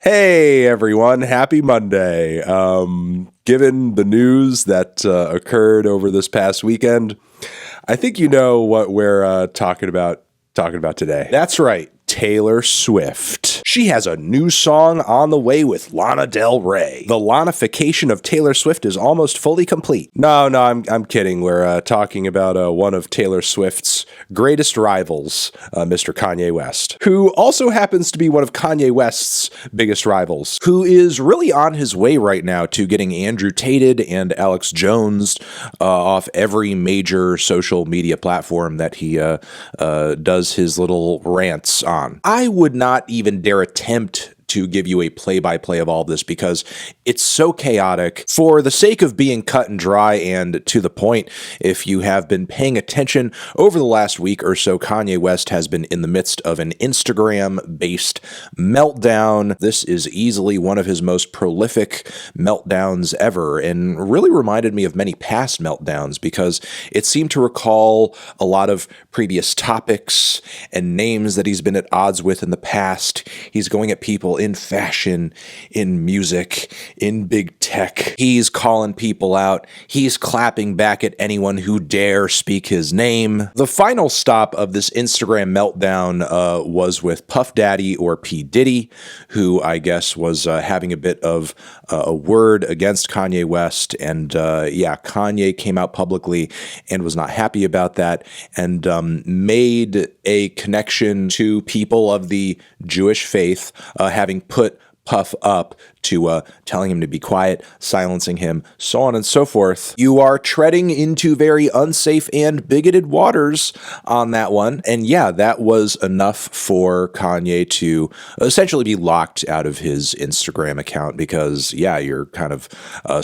Hey everyone, happy Monday. Given the news that occurred over this past weekend, I think you know what we're talking about today. That's right, Taylor Swift. She has a new song on the way with Lana Del Rey. The Lanification of Taylor Swift is almost fully complete. No, I'm kidding. We're talking about one of Taylor Swift's greatest rivals, Mr. Kanye West, who also happens to be one of Kanye West's biggest rivals, who is really on his way right now to getting Andrew Tated and Alex Jones off every major social media platform that he does his little rants on. I would not even dare attempt to give you a play-by-play of all this because it's so chaotic. For the sake of being cut and dry and to the point, if you have been paying attention over the last week or so, Kanye West has been in the midst of an Instagram-based meltdown. This is easily one of his most prolific meltdowns ever and really reminded me of many past meltdowns because it seemed to recall a lot of previous topics and names that he's been at odds with in the past. He's going at people in fashion, in music, in big tech. He's calling people out. He's clapping back at anyone who dare speak his name. The final stop of this Instagram meltdown was with Puff Daddy, or P. Diddy, who I guess was having a bit of a word against Kanye West. And Kanye came out publicly and was not happy about that and made a connection to people of the Jewish faith, having put Puff up to telling him to be quiet, silencing him, so on and so forth. You are treading into very unsafe and bigoted waters on that one. And yeah, that was enough for Kanye to essentially be locked out of his Instagram account because, yeah, you're kind of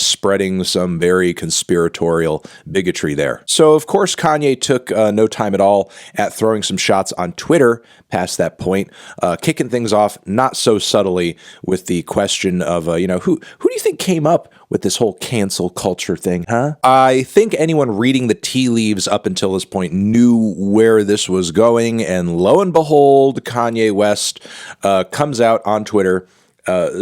spreading some very conspiratorial bigotry there. So, of course, Kanye took no time at all at throwing some shots on Twitter past that point, kicking things off not so subtly with the question of, who do you think came up with this whole cancel culture thing, huh? I think anyone reading the tea leaves up until this point knew where this was going, and lo and behold, Kanye West comes out on Twitter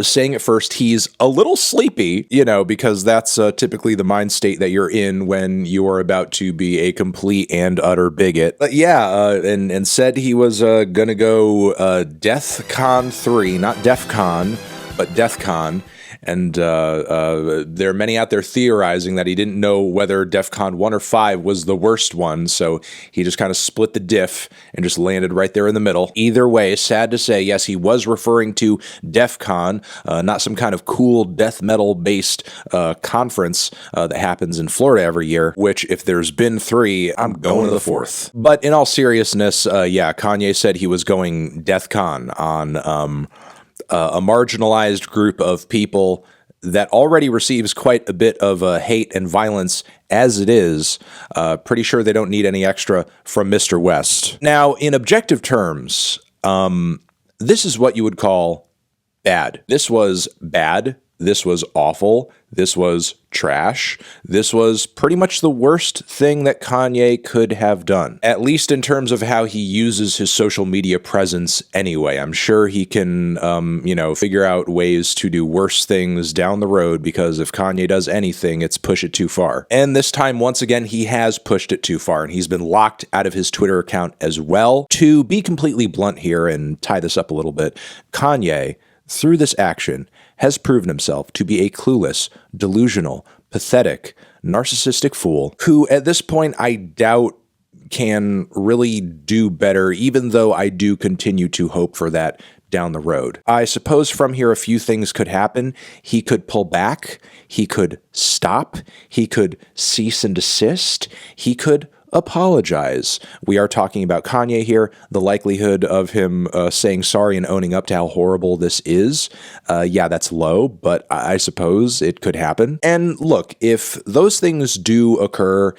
saying at first he's a little sleepy, because that's typically the mind state that you're in when you are about to be a complete and utter bigot. But and said he was gonna go DEFCON 3, not DEFCON, but DEFCON. And there are many out there theorizing that he didn't know whether DEFCON 1 or 5 was the worst one, so he just kind of split the diff and just landed right there in the middle. Either way, sad to say, yes, he was referring to DEFCON, not some kind of cool death metal-based conference that happens in Florida every year, which if there's been 3, I'm going to the 4th. But in all seriousness, Kanye said he was going DEFCON on a marginalized group of people that already receives quite a bit of hate and violence as it is. Pretty sure they don't need any extra from Mr. West. Now, in objective terms, this is what you would call bad. This was bad. This was awful. This was trash. This was pretty much the worst thing that Kanye could have done, at least in terms of how he uses his social media presence anyway. I'm sure he can, figure out ways to do worse things down the road because if Kanye does anything, it's push it too far. And this time, once again, he has pushed it too far and he's been locked out of his Twitter account as well. To be completely blunt here and tie this up a little bit, Kanye, through this action, has proven himself to be a clueless, delusional, pathetic, narcissistic fool who, at this point, I doubt can really do better, even though I do continue to hope for that down the road. I suppose from here a few things could happen. He could pull back. He could stop. He could cease and desist. He could apologize. We are talking about Kanye here. The likelihood of him saying sorry and owning up to how horrible this is, that's low, but I suppose it could happen. And look, if those things do occur,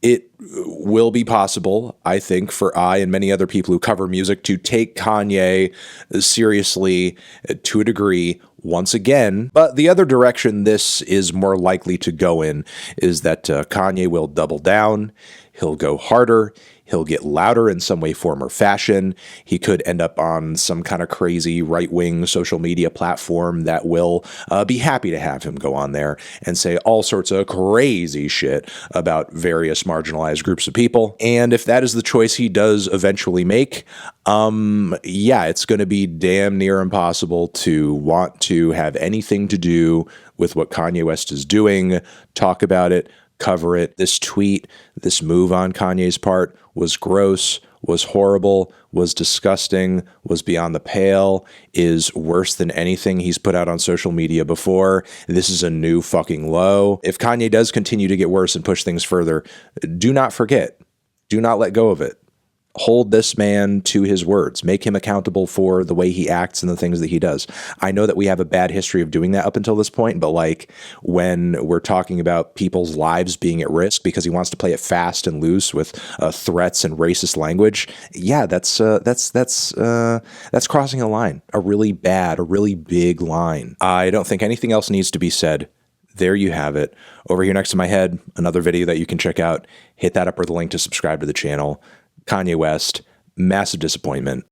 it will be possible, I think, for I and many other people who cover music to take Kanye seriously to a degree once again. But the other direction this is more likely to go in is that Kanye will double down. He'll go harder. He'll get louder in some way, form, or fashion. He could end up on some kind of crazy right-wing social media platform that will be happy to have him go on there and say all sorts of crazy shit about various marginalized groups of people. And if that is the choice he does eventually make, yeah, it's going to be damn near impossible to want to have anything to do with what Kanye West is doing, talk about it, cover it. This tweet, this move on Kanye's part was gross, was horrible, was disgusting, was beyond the pale, is worse than anything he's put out on social media before. This is a new fucking low. If Kanye does continue to get worse and push things further, do not forget. Do not let go of it. Hold this man to his words. Make him accountable for the way he acts and the things that he does. I know that we have a bad history of doing that up until this point, but like when we're talking about people's lives being at risk because he wants to play it fast and loose with threats and racist language, yeah, that's crossing a line, a really bad, a really big line. I don't think anything else needs to be said. There you have it. Over here next to my head, another video that you can check out. Hit that up or the link to subscribe to the channel. Kanye West, massive disappointment.